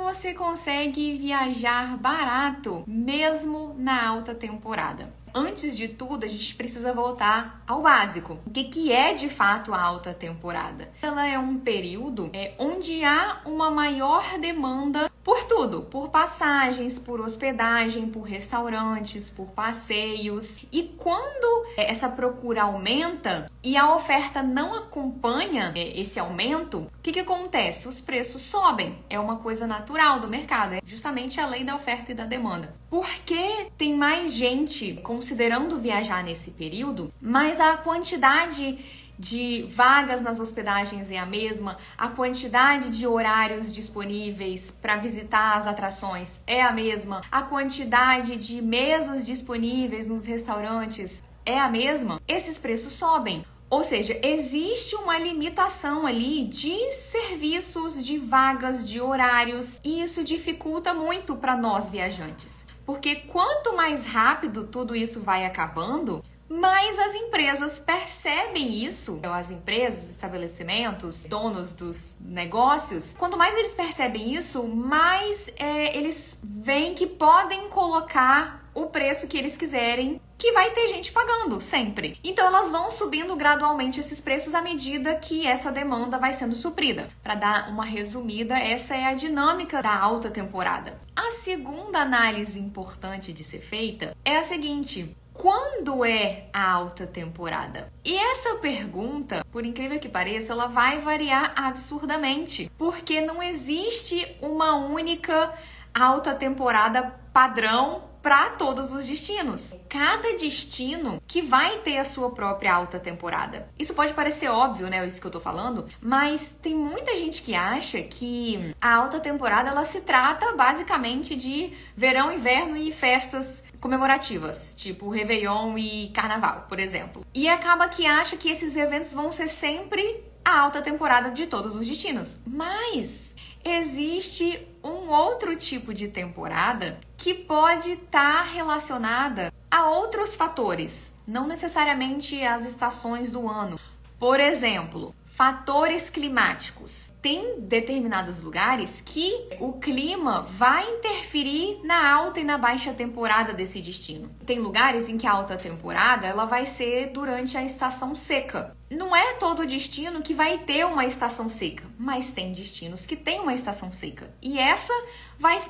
você consegue viajar barato, mesmo na alta temporada? Antes de tudo, a gente precisa voltar ao básico. O que é de fato a alta temporada? Ela é um período onde há uma maior demanda por tudo, por passagens, por hospedagem, por restaurantes, por passeios. E quando essa procura aumenta e a oferta não acompanha esse aumento, o que acontece? Os preços sobem. É uma coisa natural do mercado, é justamente a lei da oferta e da demanda. Porque tem mais gente considerando viajar nesse período, mas a quantidade de vagas nas hospedagens é a mesma, a quantidade de horários disponíveis para visitar as atrações é a mesma, a quantidade de mesas disponíveis nos restaurantes é a mesma, esses preços sobem. Ou seja, existe uma limitação ali de serviços, de vagas, de horários, e isso dificulta muito para nós viajantes. Porque quanto mais rápido tudo isso vai acabando, mais as empresas percebem isso. As empresas, os estabelecimentos, donos dos negócios, quanto mais eles percebem isso, mais eles veem que podem colocar o preço que eles quiserem, que vai ter gente pagando sempre. Então elas vão subindo gradualmente esses preços à medida que essa demanda vai sendo suprida. Para dar uma resumida, essa é a dinâmica da alta temporada. A segunda análise importante de ser feita é a seguinte: quando é a alta temporada? E essa pergunta, por incrível que pareça, ela vai variar absurdamente, porque não existe uma única alta temporada padrão para todos os destinos. Cada destino que vai ter a sua própria alta temporada. Isso pode parecer óbvio, né, isso que eu tô falando, mas tem muita gente que acha que a alta temporada ela se trata basicamente de verão, inverno e festas comemorativas, tipo Réveillon e Carnaval, por exemplo. E acaba que acha que esses eventos vão ser sempre a alta temporada de todos os destinos. Mas existe um outro tipo de temporada que pode estar relacionada a outros fatores, não necessariamente as estações do ano. Por exemplo, fatores climáticos. Tem determinados lugares que o clima vai interferir na alta e na baixa temporada desse destino. Tem lugares em que a alta temporada ela vai ser durante a estação seca. Não é todo destino que vai ter uma estação seca, mas tem destinos que tem uma estação seca. E essa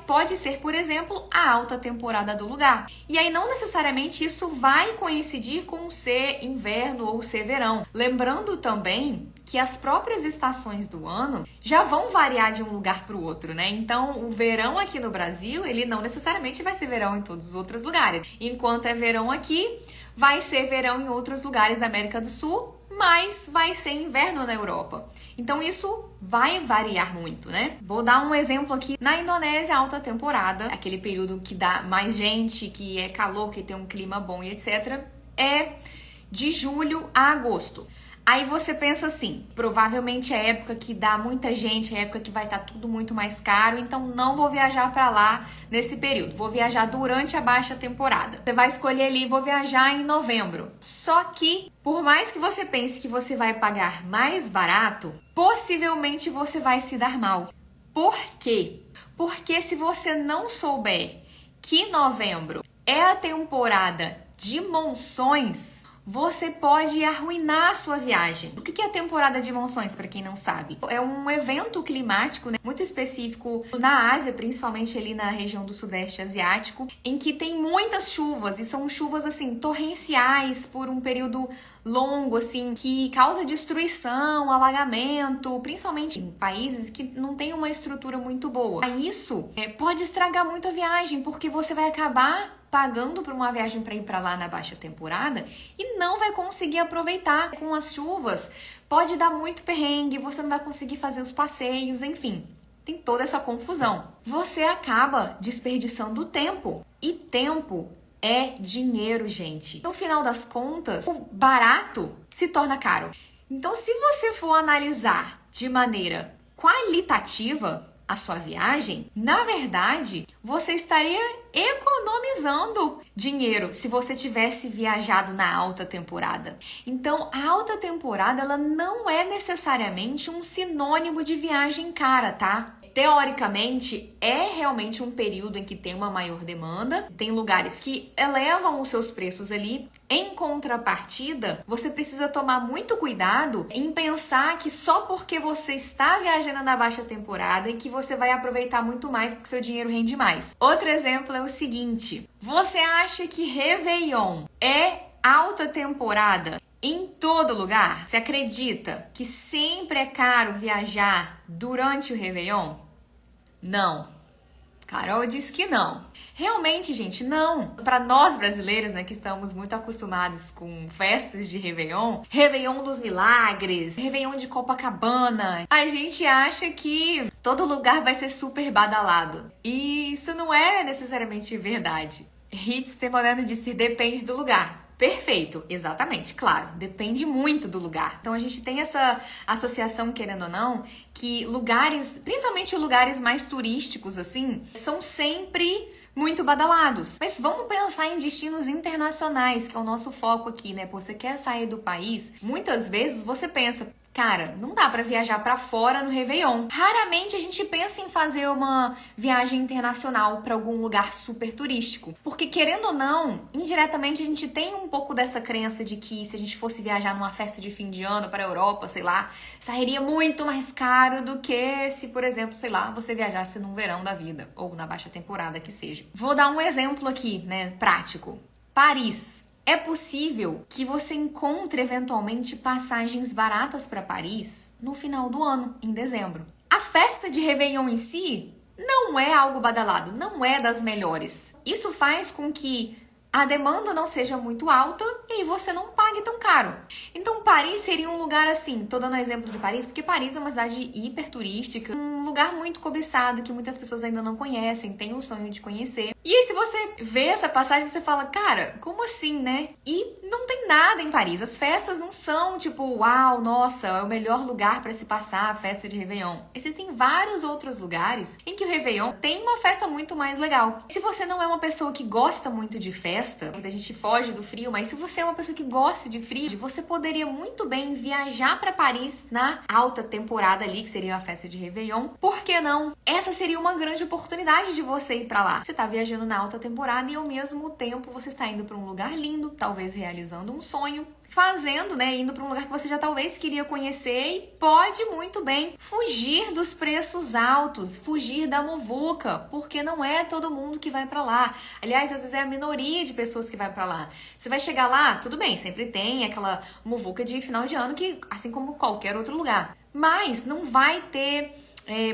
pode ser, por exemplo, a alta temporada do lugar. E aí não necessariamente isso vai coincidir com ser inverno ou ser verão. Lembrando também que as próprias estações do ano já vão variar de um lugar para o outro, né? Então, o verão aqui no Brasil, ele não necessariamente vai ser verão em todos os outros lugares. Enquanto é verão aqui, vai ser verão em outros lugares da América do Sul, mas vai ser inverno na Europa. Então, isso vai variar muito, né? Vou dar um exemplo aqui. Na Indonésia, alta temporada, aquele período que dá mais gente, que é calor, que tem um clima bom e etc., é de julho a agosto. Aí você pensa assim, provavelmente é época que dá muita gente, é época que vai estar tudo muito mais caro, então não vou viajar para lá nesse período, vou viajar durante a baixa temporada. Você vai escolher ali, vou viajar em novembro. Só que, por mais que você pense que você vai pagar mais barato, possivelmente você vai se dar mal. Por quê? Porque se você não souber que novembro é a temporada de monções, você pode arruinar a sua viagem. O que é a temporada de monções, para quem não sabe? É um evento climático, né, muito específico na Ásia, principalmente ali na região do Sudeste Asiático, em que tem muitas chuvas, e são chuvas, assim, torrenciais por um período longo, assim, que causa destruição, alagamento, principalmente em países que não têm uma estrutura muito boa. Isso pode estragar muito a viagem, porque você vai acabar pagando por uma viagem para ir para lá na baixa temporada e não vai conseguir aproveitar. Com as chuvas, pode dar muito perrengue, você não vai conseguir fazer os passeios, enfim, tem toda essa confusão. Você acaba desperdiçando tempo, e tempo é dinheiro, gente. No final das contas, o barato se torna caro. Então, se você for analisar de maneira qualitativa a sua viagem, na verdade, você estaria economizando dinheiro se você tivesse viajado na alta temporada. Então, a alta temporada, ela não é necessariamente um sinônimo de viagem cara, tá? teoricamente, é realmente um período em que tem uma maior demanda, tem lugares que elevam os seus preços ali. Em contrapartida, você precisa tomar muito cuidado em pensar que só porque você está viajando na baixa temporada e que você vai aproveitar muito mais porque seu dinheiro rende mais. Outro exemplo é o seguinte: você acha que Réveillon é alta temporada em todo lugar? Você acredita que sempre é caro viajar durante o Réveillon? Não. Carol diz que não. Realmente, gente, não. Para nós brasileiros, né, que estamos muito acostumados com festas de Réveillon, Réveillon dos Milagres, Réveillon de Copacabana, a gente acha que todo lugar vai ser super badalado. E isso não é necessariamente verdade. Hipster moderno disse: depende do lugar. Perfeito, exatamente, claro, depende muito do lugar. Então a gente tem essa associação, querendo ou não, que lugares, principalmente lugares mais turísticos assim, são sempre muito badalados. Mas vamos pensar em destinos internacionais, que é o nosso foco aqui, né? Você quer sair do país, muitas vezes você pensa: cara, não dá pra viajar pra fora no Réveillon. Raramente a gente pensa em fazer uma viagem internacional pra algum lugar super turístico. Porque, querendo ou não, indiretamente a gente tem um pouco dessa crença de que se a gente fosse viajar numa festa de fim de ano pra Europa, sei lá, sairia muito mais caro do que se, por exemplo, sei lá, você viajasse num verão da vida ou na baixa temporada que seja. Vou dar um exemplo aqui, né, prático. Paris. É possível que você encontre eventualmente passagens baratas para Paris no final do ano, em dezembro. A festa de Réveillon em si não é algo badalado, não é das melhores. Isso faz com que a demanda não seja muito alta e você não pague tão caro. Então Paris seria um lugar assim, tô dando exemplo de Paris, porque Paris é uma cidade hiper turística, um lugar muito cobiçado que muitas pessoas ainda não conhecem, têm o sonho de conhecer. E aí se você vê essa passagem, você fala: cara, como assim, né? E não tem nada em Paris, as festas não são tipo, uau, nossa, é o melhor lugar para se passar a festa de Réveillon. Existem vários outros lugares em que o Réveillon tem uma festa muito mais legal. Se você não é uma pessoa que gosta muito de festa, a gente foge do frio, mas se você é uma pessoa que gosta de frio, você poderia muito bem viajar para Paris na alta temporada ali, que seria a festa de Réveillon. Por que não? Essa seria uma grande oportunidade de você ir para lá. Você tá viajando na alta temporada e ao mesmo tempo você está indo para um lugar lindo, talvez realizando um sonho, fazendo, né, indo para um lugar que você já talvez queria conhecer e pode muito bem fugir dos preços altos, fugir da muvuca, porque não é todo mundo que vai para lá. Aliás, às vezes é a minoria de pessoas que vai para lá. Você vai chegar lá, tudo bem, sempre tem aquela muvuca de final de ano que, assim como qualquer outro lugar, mas não vai ter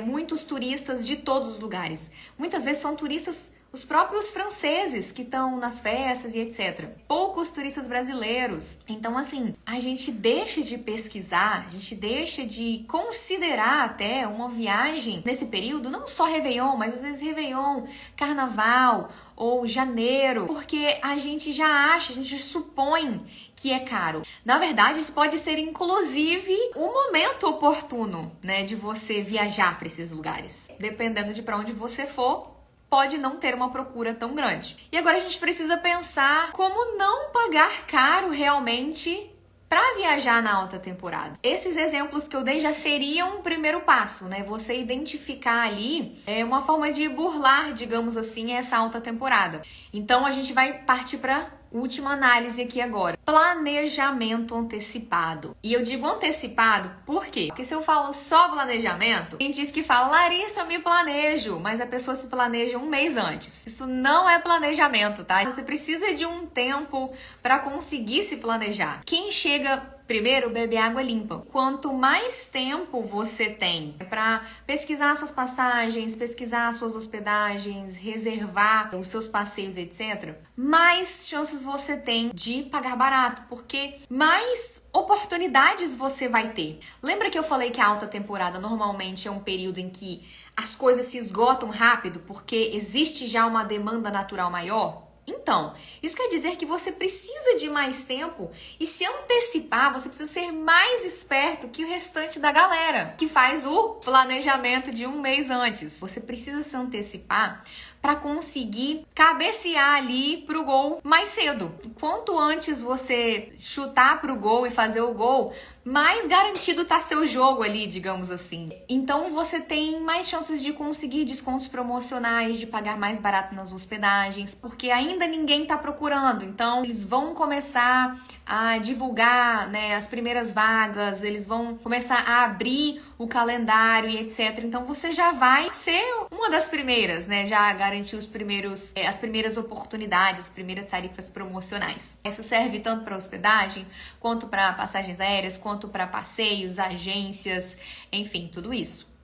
muitos turistas de todos os lugares. Muitas vezes são turistas, os próprios franceses que estão nas festas e etc. Poucos turistas brasileiros. Então, assim, a gente deixa de pesquisar, a gente deixa de considerar até uma viagem nesse período, não só Réveillon, mas às vezes Réveillon, Carnaval ou Janeiro, porque a gente já acha, a gente supõe que é caro. Na verdade, isso pode ser inclusive o momento oportuno, né, de você viajar para esses lugares. Dependendo de para onde você for, pode não ter uma procura tão grande. E agora a gente precisa pensar como não pagar caro realmente para viajar na alta temporada. Esses exemplos que eu dei já seriam um primeiro passo, né? Você identificar ali uma forma de burlar, digamos assim, essa alta temporada. Então a gente vai partir para última análise aqui agora. Planejamento antecipado. E eu digo antecipado por quê? Porque se eu falo só planejamento, quem diz que fala: Larissa, eu me planejo, mas a pessoa se planeja um mês antes. Isso não é planejamento, tá? Você precisa de um tempo para conseguir se planejar. Quem chega primeiro, bebe água limpa. Quanto mais tempo você tem para pesquisar suas passagens, pesquisar suas hospedagens, reservar os seus passeios, etc., mais chances você tem de pagar barato, porque mais oportunidades você vai ter. Lembra que eu falei que a alta temporada normalmente é um período em que as coisas se esgotam rápido porque existe já uma demanda natural maior? Então, isso quer dizer que você precisa de mais tempo e se antecipar, você precisa ser mais esperto que o restante da galera que faz o planejamento de um mês antes. Você precisa se antecipar para conseguir cabecear ali pro gol mais cedo. Quanto antes você chutar pro gol e fazer o gol, mais garantido tá seu jogo ali, digamos assim. Então você tem mais chances de conseguir descontos promocionais, de pagar mais barato nas hospedagens, porque ainda ninguém tá procurando. Então eles vão começar a divulgar, né, as primeiras vagas, eles vão começar a abrir o calendário e etc. Então você já vai ser uma das primeiras, né? Já garantir as primeiras oportunidades, as primeiras tarifas promocionais. Isso serve tanto para hospedagem, quanto para passagens aéreas, quanto para passeios, agências, enfim, tudo isso.